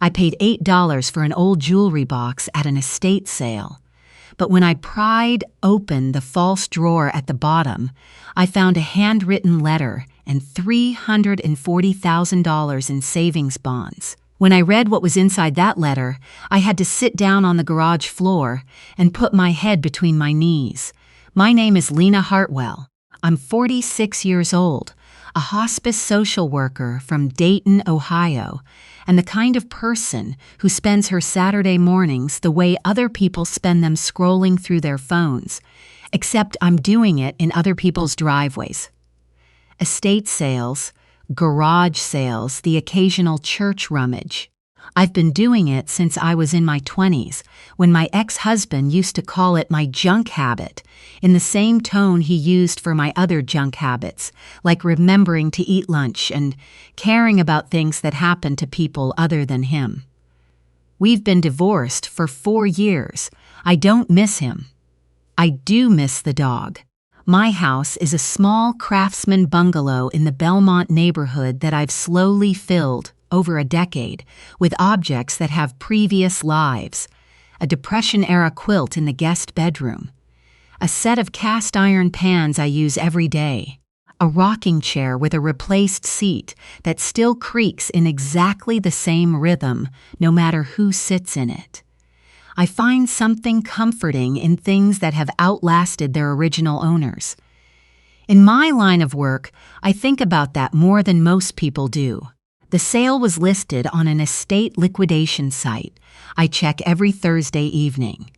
I paid $8 for an old jewelry box at an estate sale. But when I pried open the false drawer at the bottom, I found a handwritten letter and $340,000 in savings bonds. When I read what was inside that letter, I had to sit down on the garage floor and put my head between my knees. My name is Lena Hartwell. I'm 46 years old, a hospice social worker from Dayton, Ohio, and the kind of person who spends her Saturday mornings the way other people spend them scrolling through their phones, except I'm doing it in other people's driveways. Estate sales, garage sales, the occasional church rummage. I've been doing it since I was in my 20s, when my ex-husband used to call it my junk habit, in the same tone he used for my other junk habits, like remembering to eat lunch and caring about things that happen to people other than him. We've been divorced for 4 years. I don't miss him. I do miss the dog. My house is a small craftsman bungalow in the Belmont neighborhood that I've slowly filled, over a decade, with objects that have previous lives. A Depression-era quilt in the guest bedroom. A set of cast iron pans I use every day. A rocking chair with a replaced seat that still creaks in exactly the same rhythm, no matter who sits in it. I find something comforting in things that have outlasted their original owners. In my line of work, I think about that more than most people do. The sale was listed on an estate liquidation site I check every Thursday evening.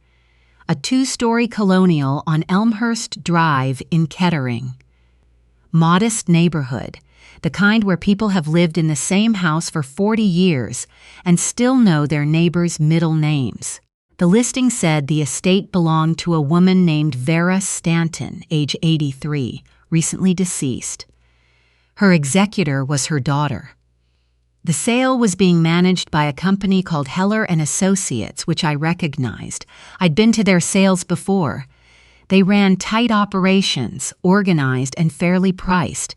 A 2-story colonial on Elmhurst Drive in Kettering. Modest neighborhood, the kind where people have lived in the same house for 40 years and still know their neighbors' middle names. The listing said the estate belonged to a woman named Vera Stanton, age 83, recently deceased. Her executor was her daughter. The sale was being managed by a company called Heller & Associates, which I recognized. I'd been to their sales before. They ran tight operations, organized and fairly priced.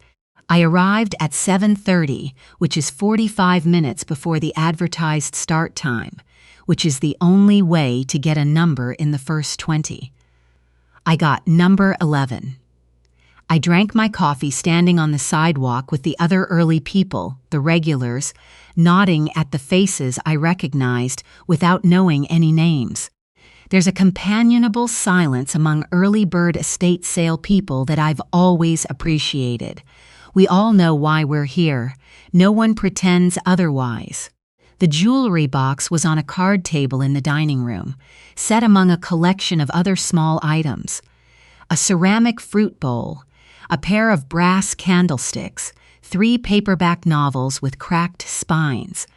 I arrived at 7:30, which is 45 minutes before the advertised start time, which is the only way to get a number in the first 20. I got number 11. I drank my coffee standing on the sidewalk with the other early people, the regulars, nodding at the faces I recognized without knowing any names. There's a companionable silence among early bird estate sale people that I've always appreciated. We all know why we're here. No one pretends otherwise. The jewelry box was on a card table in the dining room, set among a collection of other small items. A ceramic fruit bowl, a pair of brass candlesticks, 3 paperback novels with cracked spines.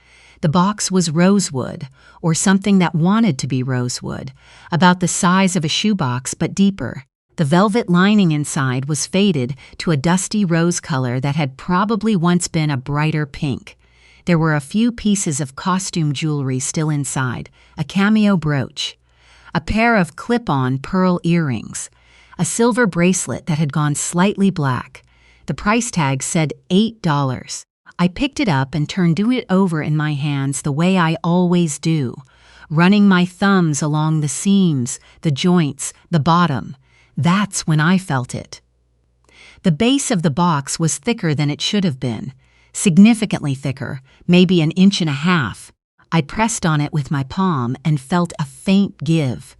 The box was rosewood, or something that wanted to be rosewood, about the size of a shoebox but deeper. The velvet lining inside was faded to a dusty rose color that had probably once been a brighter pink. There were a few pieces of costume jewelry still inside, a cameo brooch, a pair of clip-on pearl earrings, a silver bracelet that had gone slightly black. The price tag said $8. I picked it up and turned it over in my hands the way I always do, running my thumbs along the seams, the joints, the bottom. That's when I felt it. The base of the box was thicker than it should have been, significantly thicker, maybe 1.5 inches. I pressed on it with my palm and felt a faint give.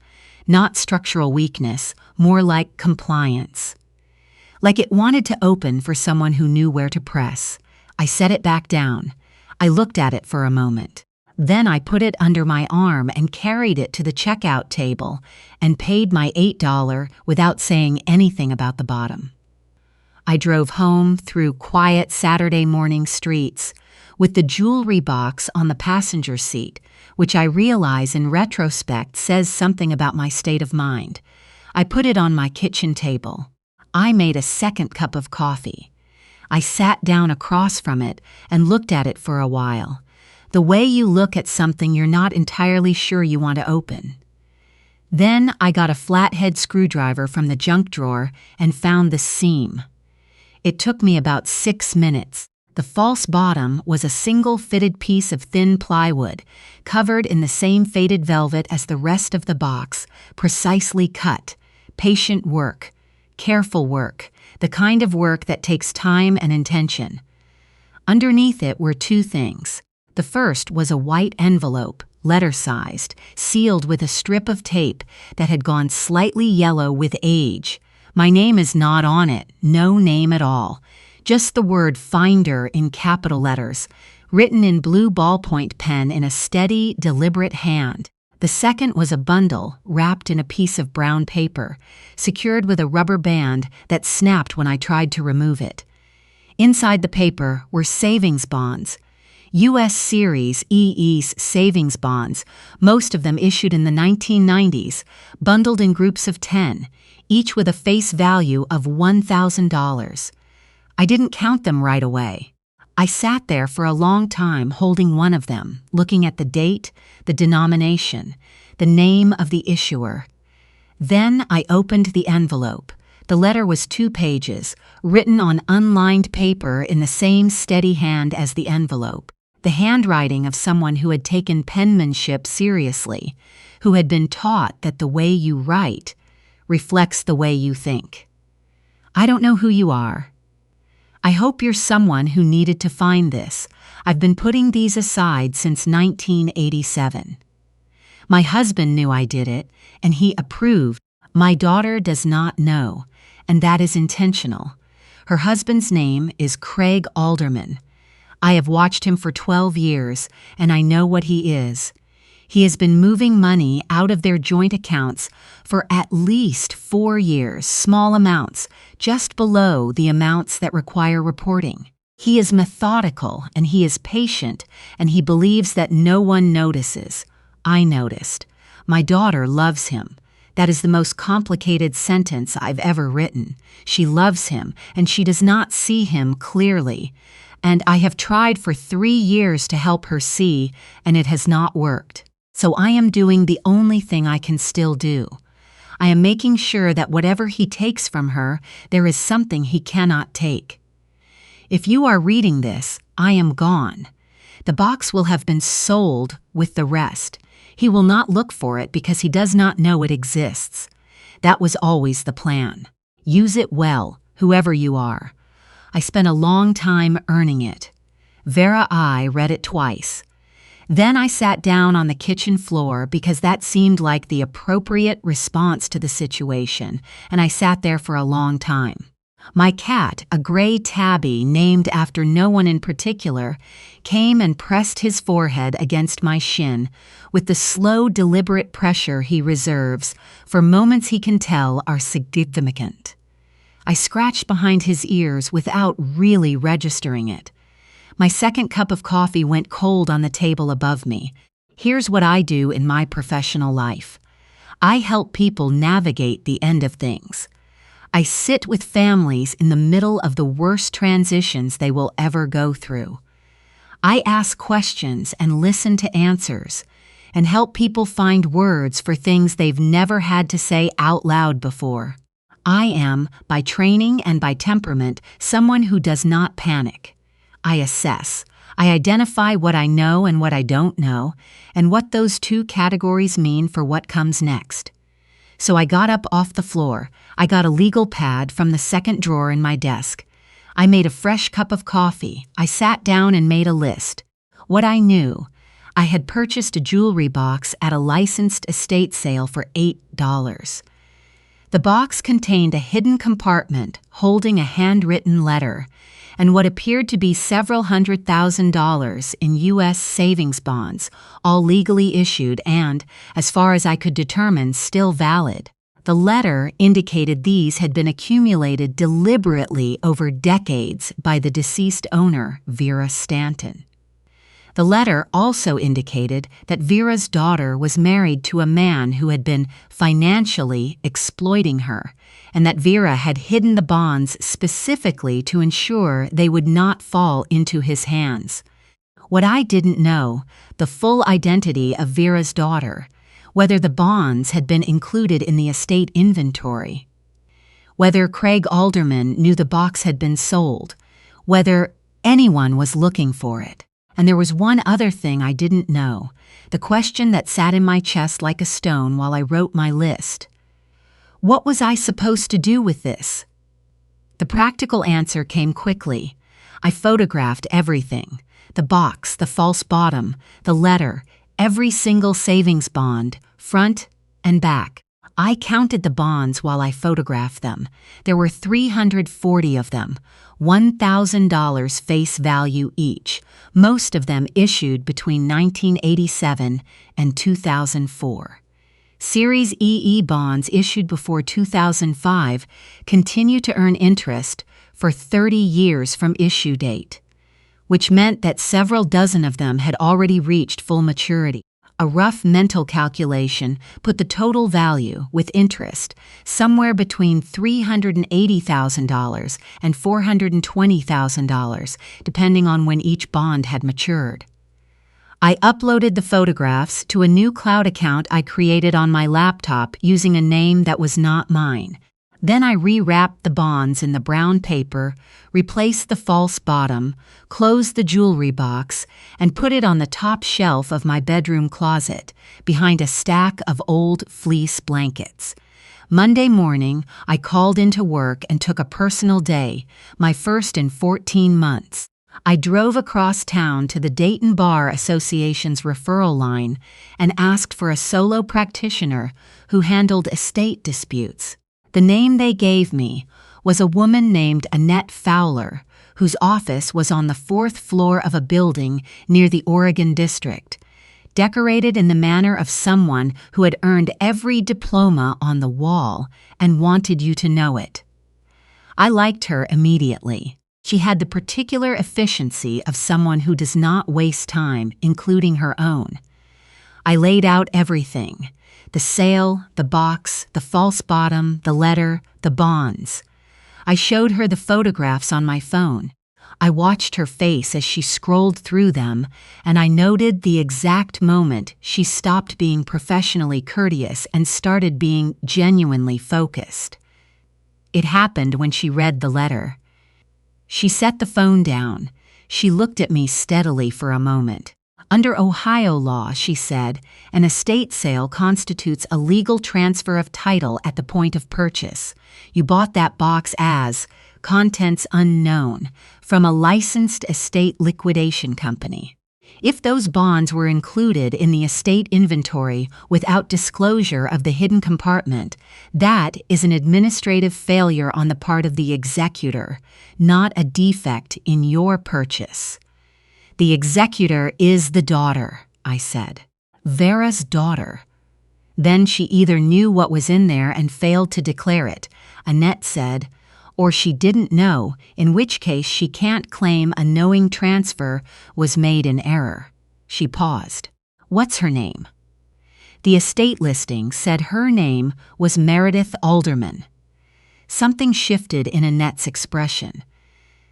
Not structural weakness, more like compliance. Like it wanted to open for someone who knew where to press. I set it back down. I looked at it for a moment. Then I put it under my arm and carried it to the checkout table and paid my $8 without saying anything about the bottom. I drove home through quiet Saturday morning streets with the jewelry box on the passenger seat, which I realize in retrospect says something about my state of mind. I put it on my kitchen table. I made a second cup of coffee. I sat down across from it and looked at it for a while. The way you look at something you're not entirely sure you want to open. Then I got a flathead screwdriver from the junk drawer and found the seam. It took me about 6 minutes. The false bottom was a single fitted piece of thin plywood, covered in the same faded velvet as the rest of the box, precisely cut. Patient work. Careful work. The kind of work that takes time and intention. Underneath it were two things. The first was a white envelope, letter-sized, sealed with a strip of tape that had gone slightly yellow with age. My name is not on it, no name at all. Just the word Finder in capital letters, written in blue ballpoint pen in a steady, deliberate hand. The second was a bundle wrapped in a piece of brown paper, secured with a rubber band that snapped when I tried to remove it. Inside the paper were savings bonds, U.S. Series EE's savings bonds, most of them issued in the 1990s, bundled in groups of 10, each with a face value of $1,000. I didn't count them right away. I sat there for a long time holding one of them, looking at the date, the denomination, the name of the issuer. Then I opened the envelope. The letter was 2 pages, written on unlined paper in the same steady hand as the envelope. The handwriting of someone who had taken penmanship seriously, who had been taught that the way you write reflects the way you think. I don't know who you are. I hope you're someone who needed to find this. I've been putting these aside since 1987. My husband knew I did it, and he approved. My daughter does not know, and that is intentional. Her husband's name is Craig Alderman. I have watched him for 12 years, and I know what he is. He has been moving money out of their joint accounts for at least 4 years, small amounts, just below the amounts that require reporting. He is methodical, and he is patient, and he believes that no one notices. I noticed. My daughter loves him. That is the most complicated sentence I've ever written. She loves him, and she does not see him clearly. And I have tried for 3 years to help her see, and it has not worked. So I am doing the only thing I can still do. I am making sure that whatever he takes from her, there is something he cannot take. If you are reading this, I am gone. The box will have been sold with the rest. He will not look for it because he does not know it exists. That was always the plan. Use it well, whoever you are. I spent a long time earning it. Vera I read it twice. Then I sat down on the kitchen floor because that seemed like the appropriate response to the situation, and I sat there for a long time. My cat, a gray tabby named after no one in particular, came and pressed his forehead against my shin with the slow, deliberate pressure he reserves for moments he can tell are significant. I scratched behind his ears without really registering it. My second cup of coffee went cold on the table above me. Here's what I do in my professional life. I help people navigate the end of things. I sit with families in the middle of the worst transitions they will ever go through. I ask questions and listen to answers, and help people find words for things they've never had to say out loud before. I am, by training and by temperament, someone who does not panic. I assess. I identify what I know and what I don't know, and what those two categories mean for what comes next. So I got up off the floor. I got a legal pad from the second drawer in my desk. I made a fresh cup of coffee. I sat down and made a list. What I knew. I had purchased a jewelry box at a licensed estate sale for $8. The box contained a hidden compartment holding a handwritten letter and what appeared to be several $100,000 in U.S. savings bonds, all legally issued and, as far as I could determine, still valid. The letter indicated these had been accumulated deliberately over decades by the deceased owner, Vera Stanton. The letter also indicated that Vera's daughter was married to a man who had been financially exploiting her, and that Vera had hidden the bonds specifically to ensure they would not fall into his hands. What I didn't know, the full identity of Vera's daughter, whether the bonds had been included in the estate inventory, whether Craig Alderman knew the box had been sold, whether Anyone was looking for it. And there was one other thing I didn't know, the question that sat in my chest like a stone while I wrote my list. What was I supposed to do with this? The practical answer came quickly. I photographed everything. The box, the false bottom, the letter, every single savings bond, front and back. I counted the bonds while I photographed them. There were 340 of them, $1,000 face value each, most of them issued between 1987 and 2004. Series EE bonds issued before 2005 continue to earn interest for 30 years from issue date, which meant that several dozen of them had already reached full maturity. A rough mental calculation put the total value, with interest, somewhere between $380,000 and $420,000, depending on when each bond had matured. I uploaded the photographs to a new cloud account I created on my laptop using a name that was not mine. Then I rewrapped the bonds in the brown paper, replaced the false bottom, closed the jewelry box, and put it on the top shelf of my bedroom closet, behind a stack of old fleece blankets. Monday morning, I called into work and took a personal day, my first in 14 months. I drove across town to the Dayton Bar Association's referral line and asked for a solo practitioner who handled estate disputes. The name they gave me was a woman named Annette Fowler, whose office was on the 4th floor of a building near the Oregon District, decorated in the manner of someone who had earned every diploma on the wall and wanted you to know it. I liked her immediately. She had the particular efficiency of someone who does not waste time, including her own. I laid out everything. The sale, the box, the false bottom, the letter, the bonds. I showed her the photographs on my phone. I watched her face as she scrolled through them, and I noted the exact moment she stopped being professionally courteous and started being genuinely focused. It happened when she read the letter. She set the phone down. She looked at me steadily for a moment. Under Ohio law, she said, an estate sale constitutes a legal transfer of title at the point of purchase. You bought that box as contents unknown from a licensed estate liquidation company. If those bonds were included in the estate inventory without disclosure of the hidden compartment, that is an administrative failure on the part of the executor, not a defect in your purchase. The executor is the daughter, I said. Vera's daughter. Then she either knew what was in there and failed to declare it, Annette said, or she didn't know, in which case she can't claim a knowing transfer was made in error. She paused. What's her name? The estate listing said her name was Meredith Alderman. Something shifted in Annette's expression.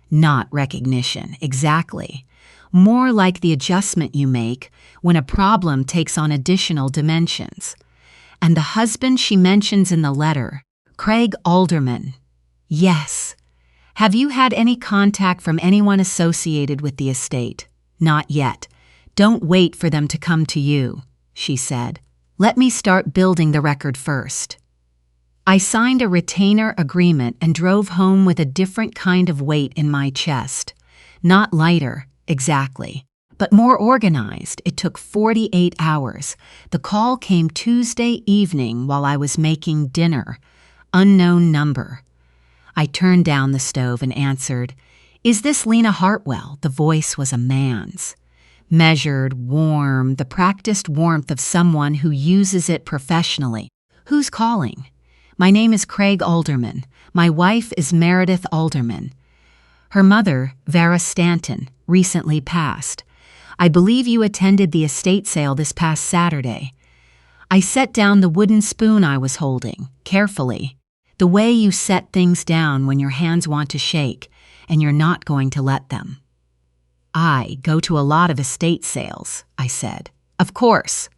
Not recognition, exactly. More like the adjustment you make when a problem takes on additional dimensions. And the husband she mentions in the letter, Craig Alderman. Yes. Have you had any contact from anyone associated with the estate? Not yet. Don't wait for them to come to you, she said. Let me start building the record first. I signed a retainer agreement and drove home with a different kind of weight in my chest. Not lighter, exactly, but more organized. It took 48 hours. The call came Tuesday evening while I was making dinner. Unknown number. I turned down the stove and answered, "Is this Lena Hartwell?" The voice was a man's. Measured, warm, the practiced warmth of someone who uses it professionally. Who's calling? My name is Craig Alderman. My wife is Meredith Alderman. Her mother, Vera Stanton, recently passed. I believe you attended the estate sale this past Saturday. I set down the wooden spoon I was holding, carefully. The way you set things down when your hands want to shake, and you're not going to let them. I go to a lot of estate sales, I said. Of course.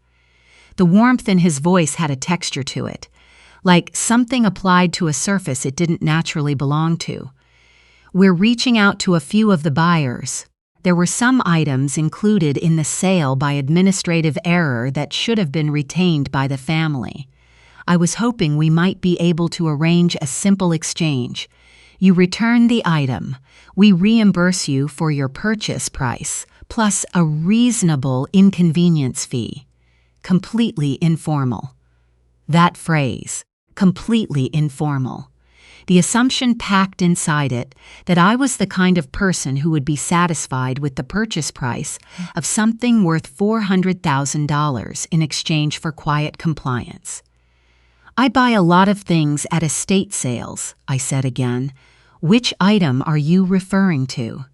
The warmth in his voice had a texture to it, like something applied to a surface it didn't naturally belong to. We're reaching out to a few of the buyers. There were some items included in the sale by administrative error that should have been retained by the family. I was hoping we might be able to arrange a simple exchange. You return the item. We reimburse you for your purchase price, plus a reasonable inconvenience fee. Completely informal. That phrase, completely informal. The assumption packed inside it that I was the kind of person who would be satisfied with the purchase price of something worth $400,000 in exchange for quiet compliance. I buy a lot of things at estate sales, I said again. Which item are you referring to?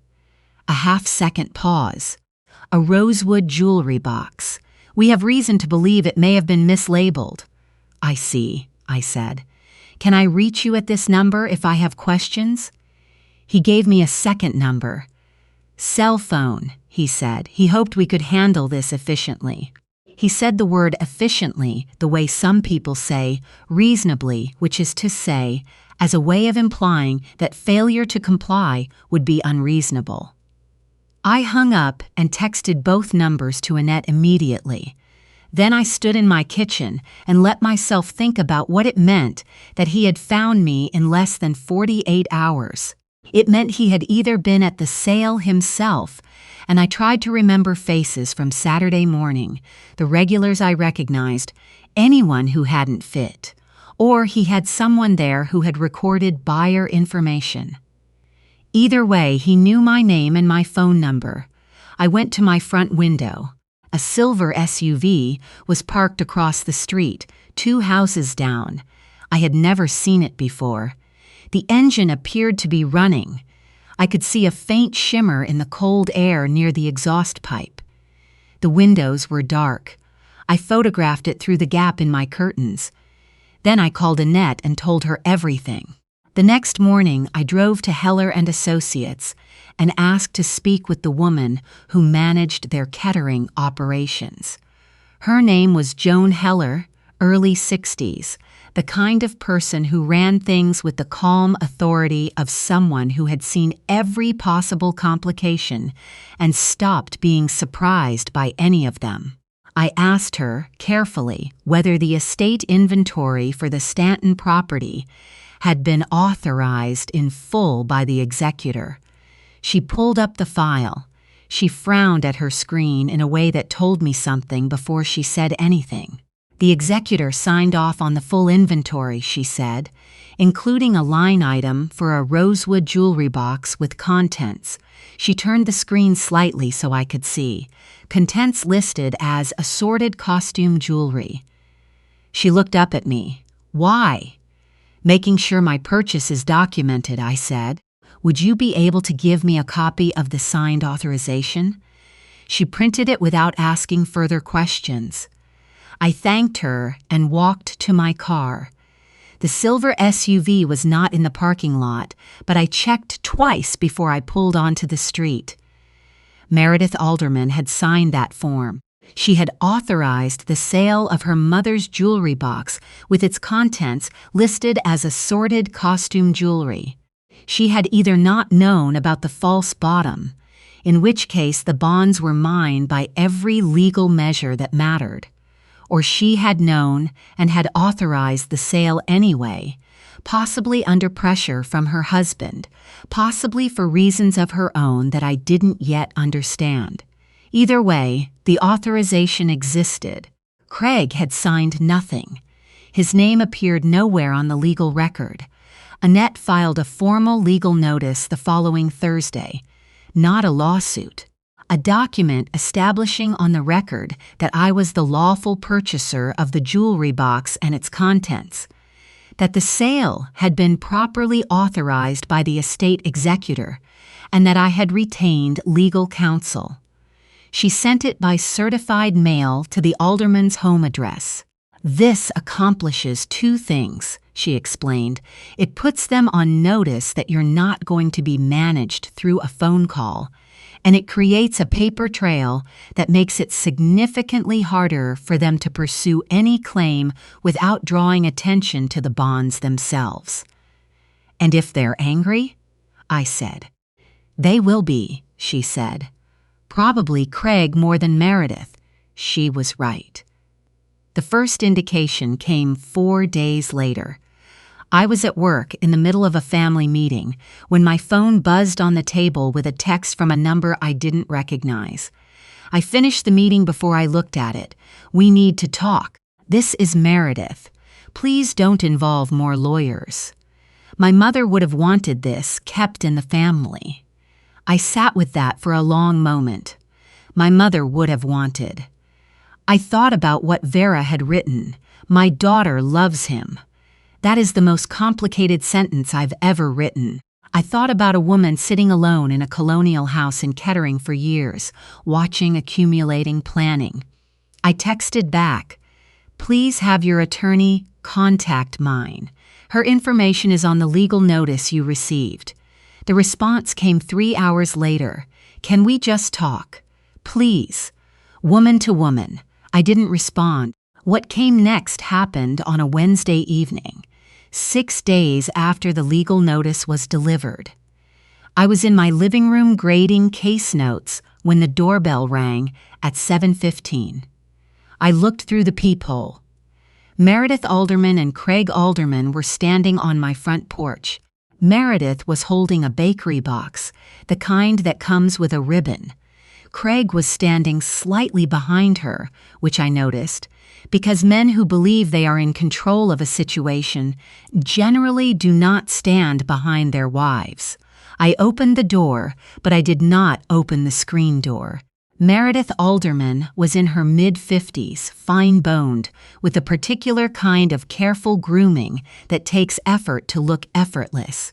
A half-second pause. A rosewood jewelry box. We have reason to believe it may have been mislabeled. I see, I said. Can I reach you at this number if I have questions? He gave me a second number. Cell phone, he said. He hoped we could handle this efficiently. He said the word efficiently the way some people say reasonably, which is to say, as a way of implying that failure to comply would be unreasonable. I hung up and texted both numbers to Annette immediately. Then I stood in my kitchen and let myself think about what it meant that he had found me in less than 48 hours. It meant he had either been at the sale himself, and I tried to remember faces from Saturday morning, the regulars I recognized, anyone who hadn't fit, or he had someone there who had recorded buyer information. Either way, he knew my name and my phone number. I went to my front window. A silver SUV was parked across the street, 2 houses down. I had never seen it before. The engine appeared to be running. I could see a faint shimmer in the cold air near the exhaust pipe. The windows were dark. I photographed it through the gap in my curtains. Then I called Annette and told her everything. The next morning, I drove to Heller and Associates and asked to speak with the woman who managed their Kettering operations. Her name was Joan Heller, early 60s, the kind of person who ran things with the calm authority of someone who had seen every possible complication and stopped being surprised by any of them. I asked her, carefully, whether the estate inventory for the Stanton property had been authorized in full by the executor. She pulled up the file. She frowned at her screen in a way that told me something before she said anything. The executor signed off on the full inventory, she said, including a line item for a rosewood jewelry box with contents. She turned the screen slightly so I could see. Contents listed as assorted costume jewelry. She looked up at me. Why? Making sure my purchase is documented, I said. Would you be able to give me a copy of the signed authorization? She printed it without asking further questions. I thanked her and walked to my car. The silver SUV was not in the parking lot, but I checked twice before I pulled onto the street. Meredith Alderman had signed that form. She had authorized the sale of her mother's jewelry box with its contents listed as assorted costume jewelry. She had either not known about the false bottom, in which case the bonds were mine by every legal measure that mattered, or she had known and had authorized the sale anyway, possibly under pressure from her husband, possibly for reasons of her own that I didn't yet understand. Either way, the authorization existed. Craig had signed nothing. His name appeared nowhere on the legal record. Annette filed a formal legal notice the following Thursday. Not a lawsuit. A document establishing on the record that I was the lawful purchaser of the jewelry box and its contents, that the sale had been properly authorized by the estate executor, and that I had retained legal counsel. She sent it by certified mail to the alderman's home address. This accomplishes 2 things, she explained. It puts them on notice that you're not going to be managed through a phone call, and it creates a paper trail that makes it significantly harder for them to pursue any claim without drawing attention to the bonds themselves. And if they're angry? I said. They will be, she said. Probably Craig more than Meredith. She was right. The first indication came 4 days later. I was at work in the middle of a family meeting when my phone buzzed on the table with a text from a number I didn't recognize. I finished the meeting before I looked at it. We need to talk. This is Meredith. Please don't involve more lawyers. My mother would have wanted this kept in the family. I sat with that for a long moment. My mother would have wanted. I thought about what Vera had written. My daughter loves him. That is the most complicated sentence I've ever written. I thought about a woman sitting alone in a colonial house in Kettering for years, watching, accumulating, planning. I texted back, "Please have your attorney contact mine. Her information is on the legal notice you received." The response came 3 hours later. "Can we just talk? Please." Woman to woman. I didn't respond. What came next happened on a Wednesday evening, 6 days after the legal notice was delivered. I was in my living room grading case notes when the doorbell rang at 7:15. I looked through the peephole. Meredith Alderman and Craig Alderman were standing on my front porch. Meredith was holding a bakery box, the kind that comes with a ribbon. Craig was standing slightly behind her, which I noticed, because men who believe they are in control of a situation generally do not stand behind their wives. I opened the door, but I did not open the screen door. Meredith Alderman was in her mid-50s, fine-boned, with a particular kind of careful grooming that takes effort to look effortless.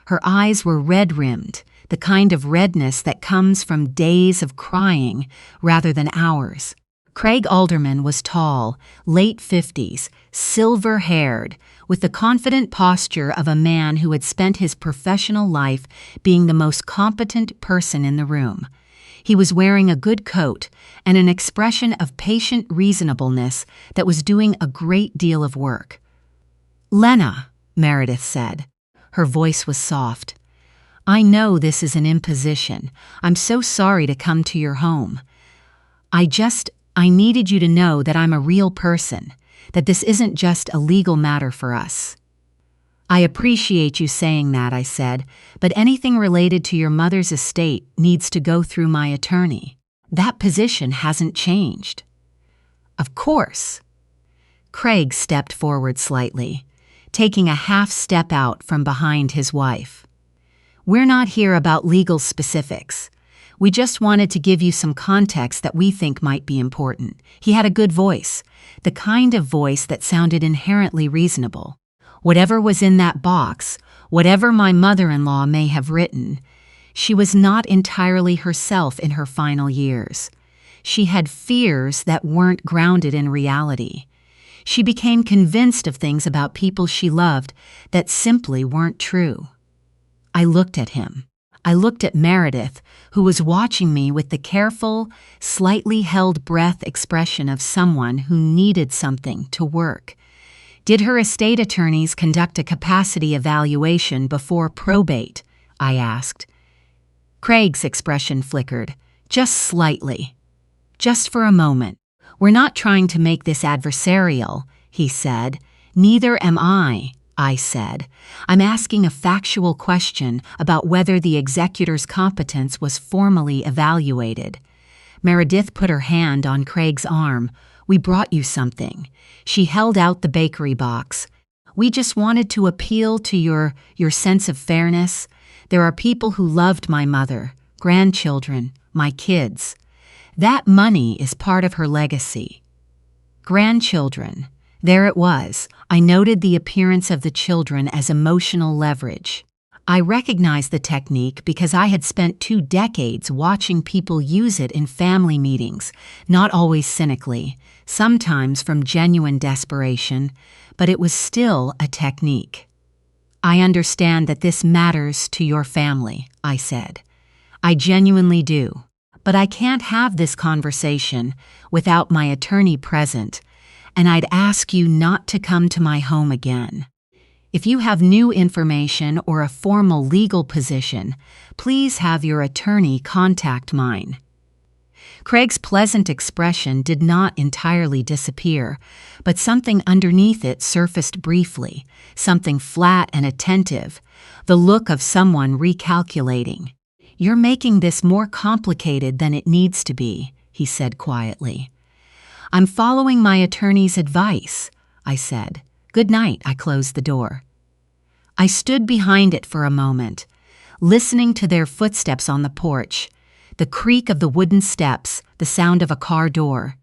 Her eyes were red-rimmed, the kind of redness that comes from days of crying rather than hours. Craig Alderman was tall, late 50s, silver-haired, with the confident posture of a man who had spent his professional life being the most competent person in the room. He was wearing a good coat and an expression of patient reasonableness that was doing a great deal of work. "Lena," Meredith said. Her voice was soft. "I know this is an imposition. I'm so sorry to come to your home. I needed you to know that I'm a real person, that this isn't just a legal matter for us." "I appreciate you saying that," I said, "but anything related to your mother's estate needs to go through my attorney. That position hasn't changed." "Of course." Craig stepped forward slightly, taking a half step out from behind his wife. "We're not here about legal specifics. We just wanted to give you some context that we think might be important." He had a good voice, the kind of voice that sounded inherently reasonable. Whatever was in that box, whatever my mother-in-law may have written, she was not entirely herself in her final years. She had fears that weren't grounded in reality. She became convinced of things about people she loved that simply weren't true. I looked at him. I looked at Meredith, who was watching me with the careful, slightly held breath expression of someone who needed something to work. "Did her estate attorneys conduct a capacity evaluation before probate?" I asked. Craig's expression flickered, just slightly. "Just for a moment. We're not trying to make this adversarial," he said. "Neither am I," I said. "I'm asking a factual question about whether the executor's competence was formally evaluated." Meredith put her hand on Craig's arm. "We brought you something." She held out the bakery box. "We just wanted to appeal to your sense of fairness. There are people who loved my mother, grandchildren, my kids. That money is part of her legacy." Grandchildren. There it was. I noted the appearance of the children as emotional leverage. I recognized the technique because I had spent 2 decades watching people use it in family meetings, not always cynically, sometimes from genuine desperation, but it was still a technique. "I understand that this matters to your family," I said. "I genuinely do. But I can't have this conversation without my attorney present, and I'd ask you not to come to my home again." If you have new information or a formal legal position, please have your attorney contact mine. Craig's pleasant expression did not entirely disappear, but something underneath it surfaced briefly, something flat and attentive, the look of someone recalculating. "You're making this more complicated than it needs to be," he said quietly. "I'm following my attorney's advice," I said. "Good night." I closed the door. I stood behind it for a moment, listening to their footsteps on the porch, the creak of the wooden steps, the sound of a car door.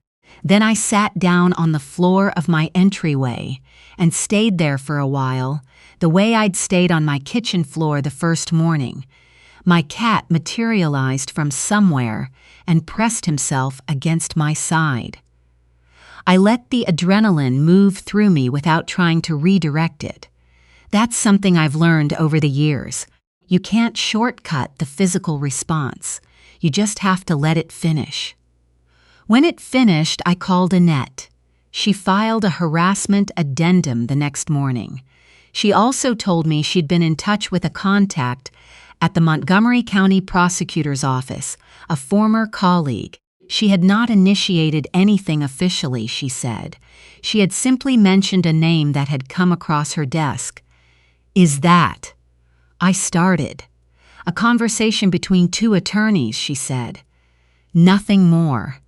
Then I sat down on the floor of my entryway and stayed there for a while, the way I'd stayed on my kitchen floor the first morning. My cat materialized from somewhere and pressed himself against my side. I let the adrenaline move through me without trying to redirect it. That's something I've learned over the years. You can't shortcut the physical response. You just have to let it finish. When it finished, I called Annette. She filed a harassment addendum the next morning. She also told me she'd been in touch with a contact at the Montgomery County Prosecutor's Office, a former colleague. She had not initiated anything officially, she said. She had simply mentioned a name that had come across her desk. "Is that?" I started. "A conversation between two attorneys," she said. "Nothing more."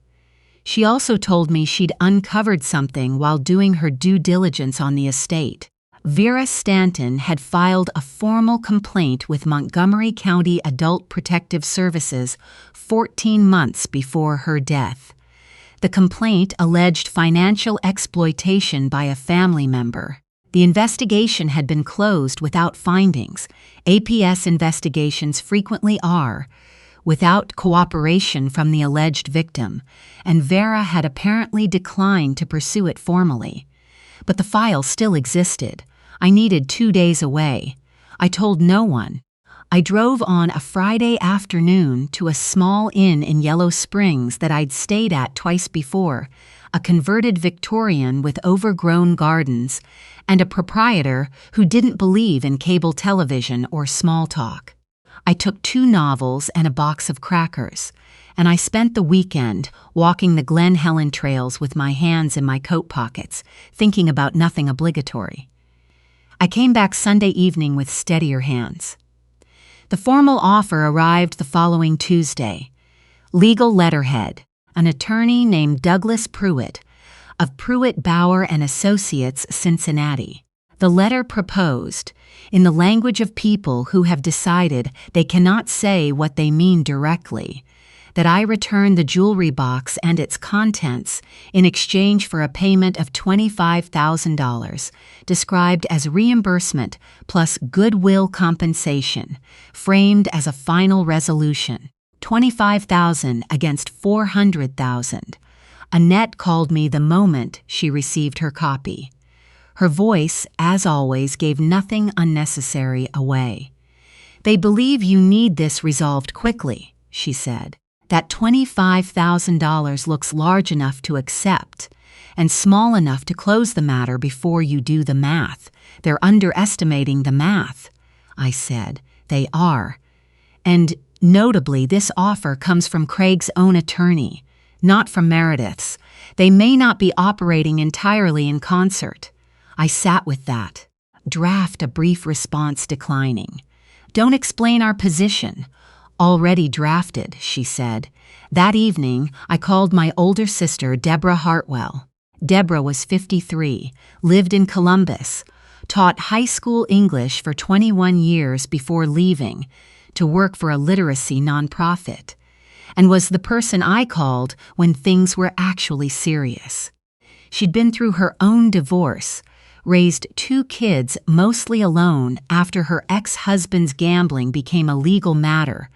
She also told me she'd uncovered something while doing her due diligence on the estate. Vera Stanton had filed a formal complaint with Montgomery County Adult Protective Services 14 months before her death. The complaint alleged financial exploitation by a family member. The investigation had been closed without findings. APS investigations frequently are, without cooperation from the alleged victim, and Vera had apparently declined to pursue it formally. But the file still existed. I needed 2 days away. I told no one. I drove on a Friday afternoon to a small inn in Yellow Springs that I'd stayed at twice before, a converted Victorian with overgrown gardens, and a proprietor who didn't believe in cable television or small talk. I took 2 novels and a box of crackers, and I spent the weekend walking the Glen Helen trails with my hands in my coat pockets, thinking about nothing obligatory. I came back Sunday evening with steadier hands. The formal offer arrived the following Tuesday. Legal letterhead. An attorney named Douglas Pruitt, of Pruitt Bauer and Associates, Cincinnati. The letter proposed, in the language of people who have decided they cannot say what they mean directly, that I return the jewelry box and its contents in exchange for a payment of $25,000, described as reimbursement plus goodwill compensation, framed as a final resolution. $25,000 against $400,000. Annette called me the moment she received her copy. Her voice, as always, gave nothing unnecessary away. "They believe you need this resolved quickly," she said. "That $25,000 looks large enough to accept and small enough to close the matter before you do the math. They're underestimating the math." I said. "They are. And notably, this offer comes from Craig's own attorney, not from Meredith's. They may not be operating entirely in concert." I sat with that. Draft a brief response declining. "Don't explain our position." "Already drafted," she said. That evening, I called my older sister, Deborah Hartwell. Deborah was 53, lived in Columbus, taught high school English for 21 years before leaving to work for a literacy nonprofit, and was the person I called when things were actually serious. She'd been through her own divorce, raised 2 kids mostly alone after her ex-husband's gambling became a legal matter,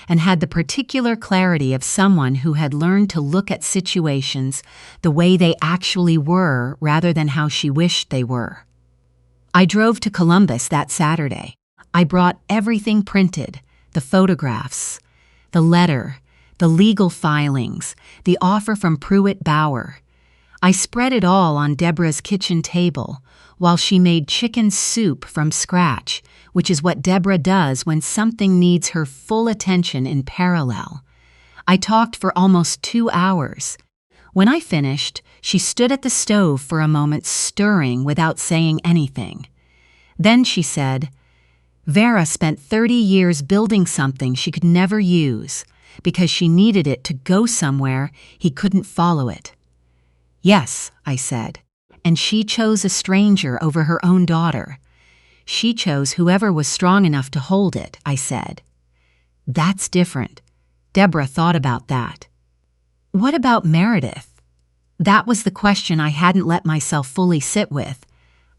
and had the particular clarity of someone who had learned to look at situations the way they actually were rather than how she wished they were. I drove to Columbus that Saturday. I brought everything printed, the photographs, the letter, the legal filings, the offer from Pruitt Bauer. I spread it all on Deborah's kitchen table while she made chicken soup from scratch, which is what Deborah does when something needs her full attention in parallel. I talked for almost 2 hours. When I finished, she stood at the stove for a moment, stirring without saying anything. Then she said, "Vera spent 30 years building something she could never use because she needed it to go somewhere he couldn't follow it." "Yes," I said, "and she chose a stranger over her own daughter. She chose whoever was strong enough to hold it," I said. "That's different." Deborah thought about that. "What about Meredith?" That was the question I hadn't let myself fully sit with.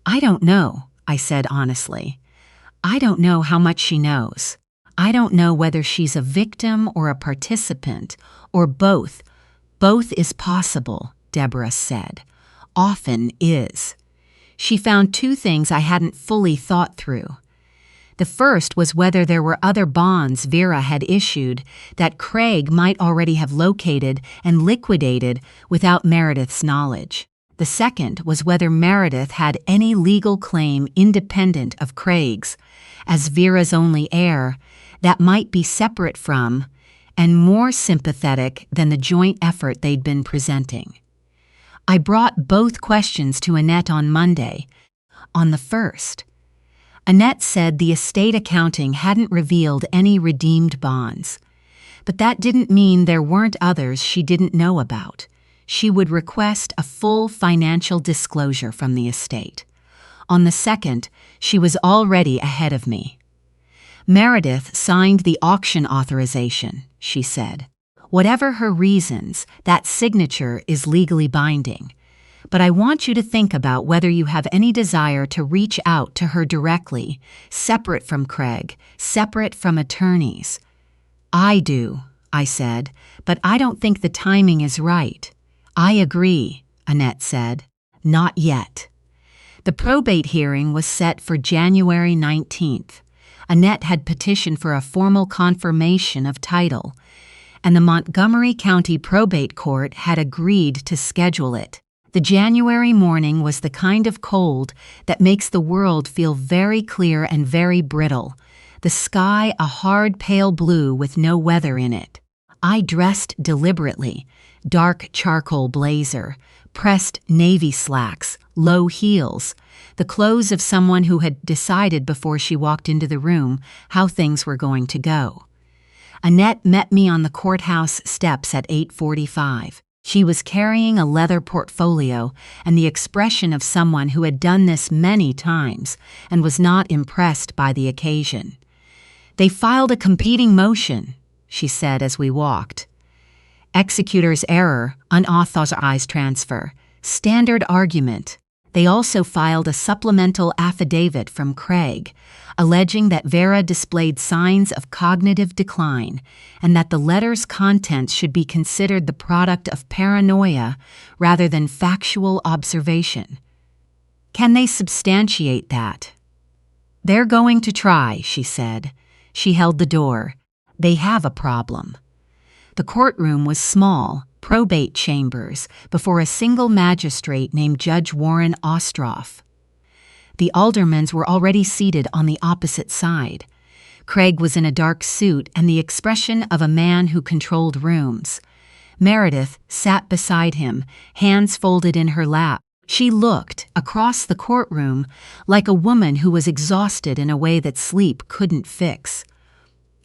"I don't know," I said honestly. "I don't know how much she knows. I don't know whether she's a victim or a participant, or both. Both is possible," Deborah said. "Often is." She found 2 things I hadn't fully thought through. The first was whether there were other bonds Vera had issued that Craig might already have located and liquidated without Meredith's knowledge. The second was whether Meredith had any legal claim independent of Craig's, as Vera's only heir, that might be separate from and more sympathetic than the joint effort they'd been presenting. I brought both questions to Annette on Monday. On the first, Annette said the estate accounting hadn't revealed any redeemed bonds, but that didn't mean there weren't others she didn't know about. She would request a full financial disclosure from the estate. On the second, she was already ahead of me. "Meredith signed the auction authorization," she said. "Whatever her reasons, that signature is legally binding. But I want you to think about whether you have any desire to reach out to her directly, separate from Craig, separate from attorneys." "I do," I said, "but I don't think the timing is right." "I agree," Annette said. "Not yet." The probate hearing was set for January 19th. Annette had petitioned for a formal confirmation of title, and the Montgomery County Probate Court had agreed to schedule it. The January morning was the kind of cold that makes the world feel very clear and very brittle, the sky a hard pale blue with no weather in it. I dressed deliberately, dark charcoal blazer, pressed navy slacks, low heels, the clothes of someone who had decided before she walked into the room how things were going to go. Annette met me on the courthouse steps at 8:45. She was carrying a leather portfolio and the expression of someone who had done this many times and was not impressed by the occasion. "They filed a competing motion," she said as we walked. "Executor's error, unauthorized transfer, standard argument." They also filed a supplemental affidavit from Craig, alleging that Vera displayed signs of cognitive decline and that the letter's contents should be considered the product of paranoia rather than factual observation. "Can they substantiate that?" "They're going to try," she said. She held the door. "They have a problem." The courtroom was small, probate chambers, before a single magistrate named Judge Warren Ostroff. The aldermans were already seated on the opposite side. Craig was in a dark suit and the expression of a man who controlled rooms. Meredith sat beside him, hands folded in her lap. She looked, across the courtroom, like a woman who was exhausted in a way that sleep couldn't fix.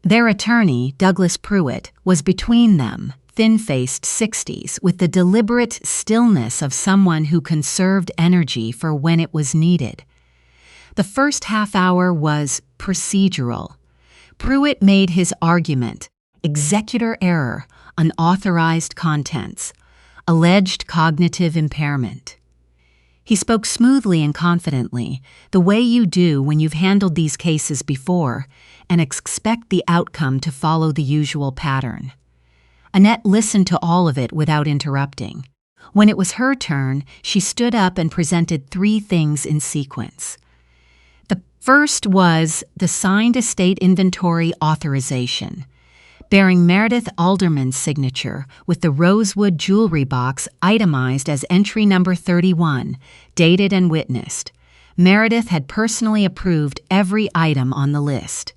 Their attorney, Douglas Pruitt, was between them, thin-faced 60s, with the deliberate stillness of someone who conserved energy for when it was needed. The first half hour was procedural. Pruitt made his argument: executor error, unauthorized contents, alleged cognitive impairment. He spoke smoothly and confidently, the way you do when you've handled these cases before and expect the outcome to follow the usual pattern. Annette listened to all of it without interrupting. When it was her turn, she stood up and presented 3 things in sequence. The first was the signed estate inventory authorization. bearing Meredith Alderman's signature with the rosewood jewelry box itemized as entry number 31, dated and witnessed. Meredith had personally approved every item on the list.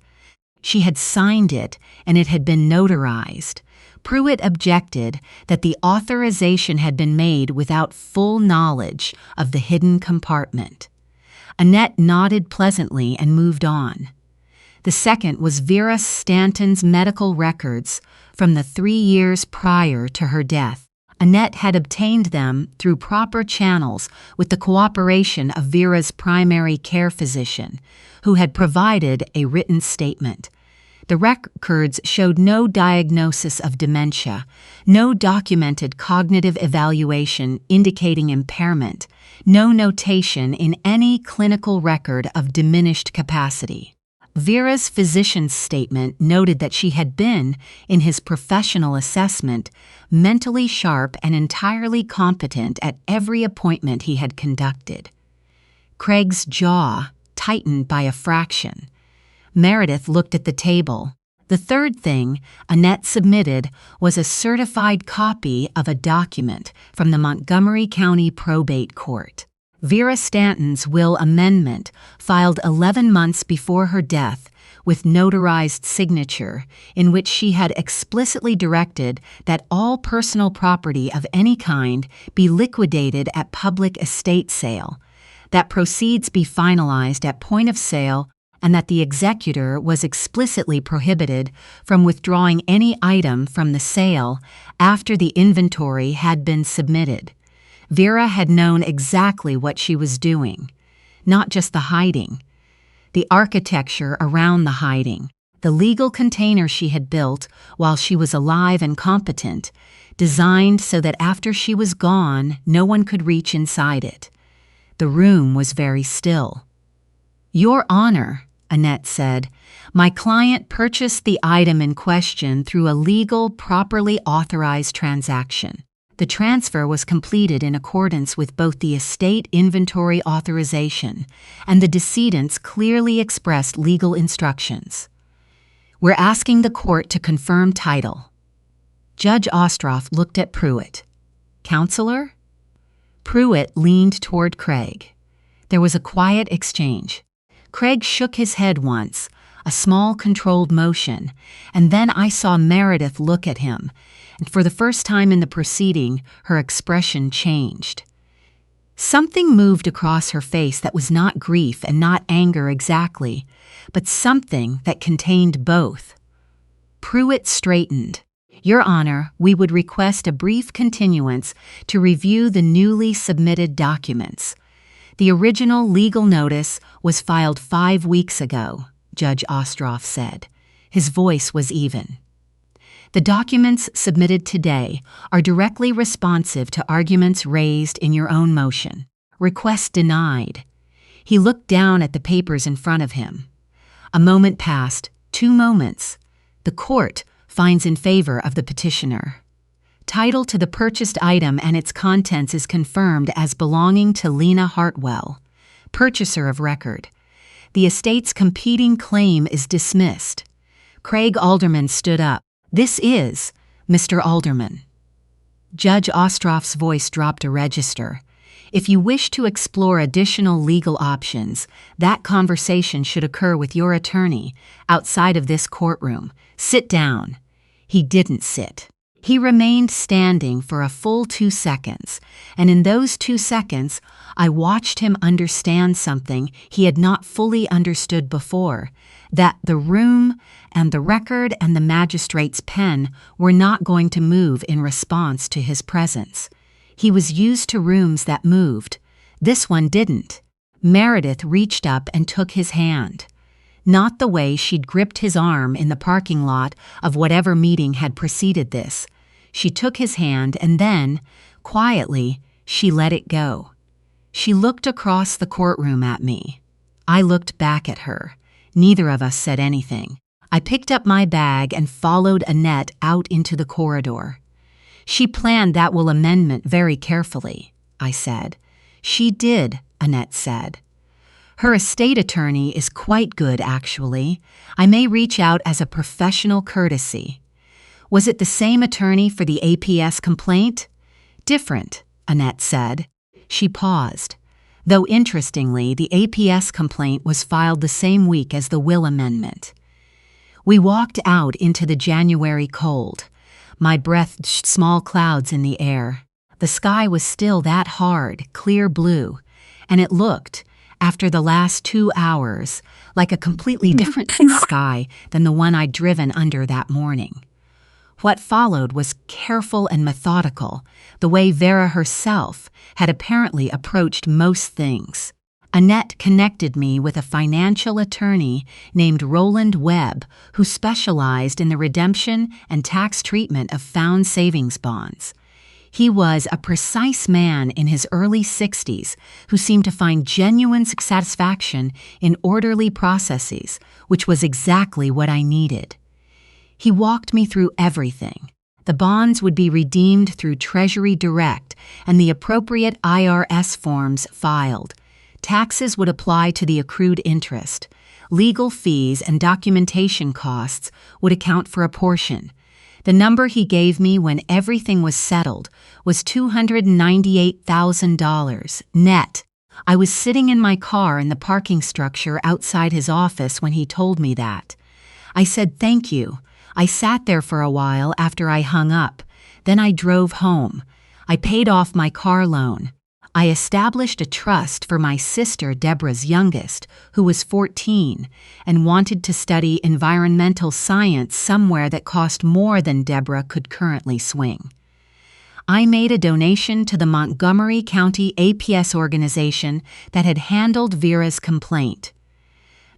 She had signed it, and it had been notarized. Pruitt objected that the authorization had been made without full knowledge of the hidden compartment. Annette nodded pleasantly and moved on. The second was Vera Stanton's medical records from the 3 years prior to her death. Annette had obtained them through proper channels with the cooperation of Vera's primary care physician, who had provided a written statement. The records showed no diagnosis of dementia, no documented cognitive evaluation indicating impairment, no notation in any clinical record of diminished capacity. Vera's physician's statement noted that she had been, in his professional assessment, mentally sharp and entirely competent at every appointment he had conducted. Craig's jaw tightened by a fraction. Meredith looked at the table. The third thing Annette submitted was a certified copy of a document from the Montgomery County Probate Court. Vera Stanton's will amendment, filed 11 months before her death, with notarized signature, in which she had explicitly directed that all personal property of any kind be liquidated at public estate sale, that proceeds be finalized at point of sale, and that the executor was explicitly prohibited from withdrawing any item from the sale after the inventory had been submitted. Vera had known exactly what she was doing, not just the hiding, the architecture around the hiding, the legal container she had built while she was alive and competent, designed so that after she was gone, no one could reach inside it. The room was very still. "Your Honor," Annette said, "my client purchased the item in question through a legal, properly authorized transaction. The transfer was completed in accordance with both the estate inventory authorization and the decedent's clearly expressed legal instructions. We're asking the court to confirm title." Judge Ostroff looked at Pruitt. "Counselor?" Pruitt leaned toward Craig. There was a quiet exchange. Craig shook his head once, a small controlled motion, and then I saw Meredith look at him, and for the first time in the proceeding, her expression changed. Something moved across her face that was not grief and not anger exactly, but something that contained both. Pruitt straightened. "Your Honor, we would request a brief continuance to review the newly submitted documents. The original legal notice was filed 5 weeks ago," Judge Ostroff said. His voice was even. "The documents submitted today are directly responsive to arguments raised in your own motion. Request denied." He looked down at the papers in front of him. A moment passed, 2 moments. "The court finds in favor of the petitioner. Title to the purchased item and its contents is confirmed as belonging to Lena Hartwell, purchaser of record. The estate's competing claim is dismissed." Craig Alderman stood up. "This is, Mr. Alderman." Judge Ostroff's voice dropped a register. "If you wish to explore additional legal options, that conversation should occur with your attorney outside of this courtroom. Sit down." He didn't sit. He remained standing for a full 2 seconds, and in those 2 seconds, I watched him understand something he had not fully understood before, that the room and the record and the magistrate's pen were not going to move in response to his presence. He was used to rooms that moved. This one didn't. Meredith reached up and took his hand. Not the way she'd gripped his arm in the parking lot of whatever meeting had preceded this. She took his hand and then, quietly, she let it go. She looked across the courtroom at me. I looked back at her. Neither of us said anything. I picked up my bag and followed Annette out into the corridor. "She planned that will amendment very carefully," I said. "She did," Annette said. "Her estate attorney is quite good, actually. I may reach out as a professional courtesy." Was it the same attorney for the APS complaint? Different, Annette said. She paused. Though interestingly, the APS complaint was filed the same week as the will amendment. We walked out into the January cold. My breath small clouds in the air. The sky was still that hard, clear blue, and it looked, after the last 2 hours, like a completely different sky than the one I'd driven under that morning. What followed was careful and methodical, the way Vera herself had apparently approached most things. Annette connected me with a financial attorney named Roland Webb, who specialized in the redemption and tax treatment of found savings bonds. He was a precise man in his early 60s who seemed to find genuine satisfaction in orderly processes, which was exactly what I needed. He walked me through everything. The bonds would be redeemed through Treasury Direct and the appropriate IRS forms filed. Taxes would apply to the accrued interest. Legal fees and documentation costs would account for a portion. The number he gave me when everything was settled was $298,000 net. I was sitting in my car in the parking structure outside his office when he told me that. I said thank you. I sat there for a while after I hung up. Then I drove home. I paid off my car loan. I established a trust for my sister, Deborah's youngest, who was 14 and wanted to study environmental science somewhere that cost more than Deborah could currently swing. I made a donation to the Montgomery County APS organization that had handled Vera's complaint.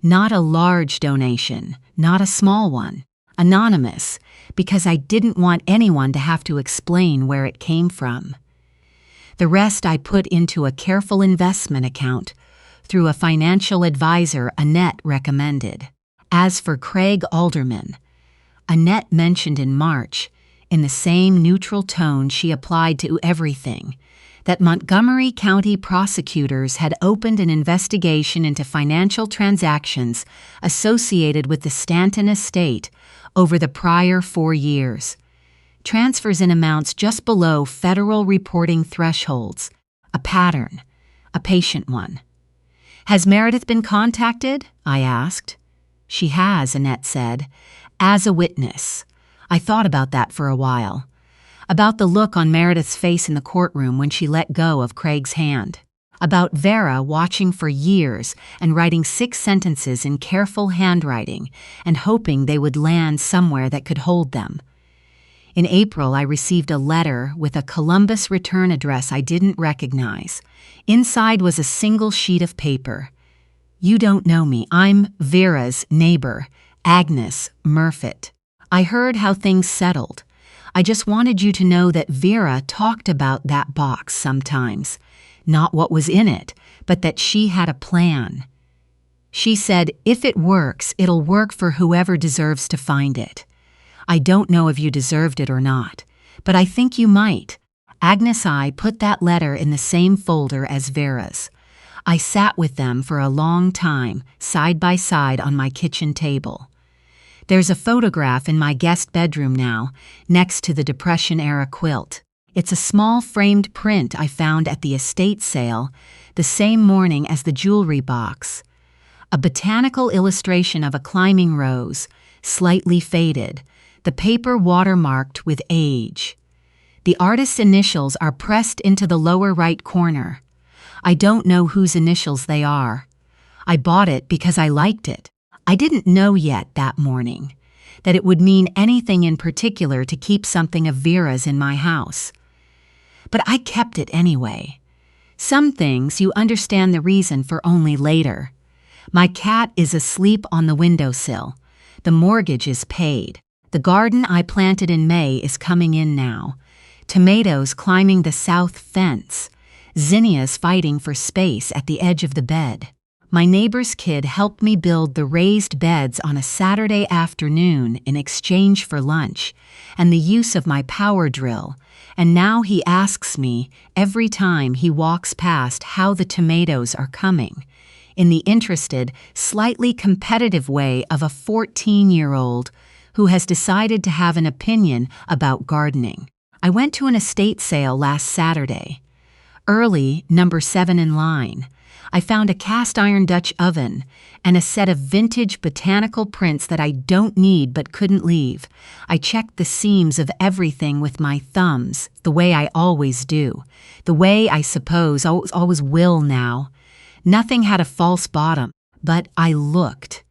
Not a large donation, not a small one. Anonymous, because I didn't want anyone to have to explain where it came from. The rest I put into a careful investment account through a financial advisor Annette recommended. As for Craig Alderman, Annette mentioned in March, in the same neutral tone she applied to everything, that Montgomery County prosecutors had opened an investigation into financial transactions associated with the Stanton estate over the prior 4 years. Transfers in amounts just below federal reporting thresholds. A pattern. A patient one. Has Meredith been contacted? I asked. She has, Annette said, as a witness. I thought about that for a while. About the look on Meredith's face in the courtroom when she let go of Craig's hand. About Vera watching for years and writing 6 sentences in careful handwriting and hoping they would land somewhere that could hold them. In April, I received a letter with a Columbus return address I didn't recognize. Inside was a single sheet of paper. You don't know me. I'm Vera's neighbor, Agnes Murfitt. I heard how things settled. I just wanted you to know that Vera talked about that box sometimes. Not what was in it, but that she had a plan. She said, if it works, it'll work for whoever deserves to find it. I don't know if you deserved it or not, but I think you might. Agnes I put that letter in the same folder as Vera's. I sat with them for a long time, side by side on my kitchen table. There's a photograph in my guest bedroom now, next to the Depression-era quilt. It's a small framed print I found at the estate sale the same morning as the jewelry box. A botanical illustration of a climbing rose, slightly faded, the paper watermarked with age. The artist's initials are pressed into the lower right corner. I don't know whose initials they are. I bought it because I liked it. I didn't know yet that morning that it would mean anything in particular to keep something of Vera's in my house. But I kept it anyway. Some things you understand the reason for only later. My cat is asleep on the windowsill. The mortgage is paid. The garden I planted in May is coming in now. Tomatoes climbing the south fence. Zinnias fighting for space at the edge of the bed. My neighbor's kid helped me build the raised beds on a Saturday afternoon in exchange for lunch and the use of my power drill, and now he asks me every time he walks past how the tomatoes are coming, in the interested, slightly competitive way of a 14-year-old who has decided to have an opinion about gardening. I went to an estate sale last Saturday. Early, number 7 in line, I found a cast iron Dutch oven and a set of vintage botanical prints that I don't need but couldn't leave. I checked the seams of everything with my thumbs, the way I always do, the way I suppose always will now. Nothing had a false bottom, but I looked.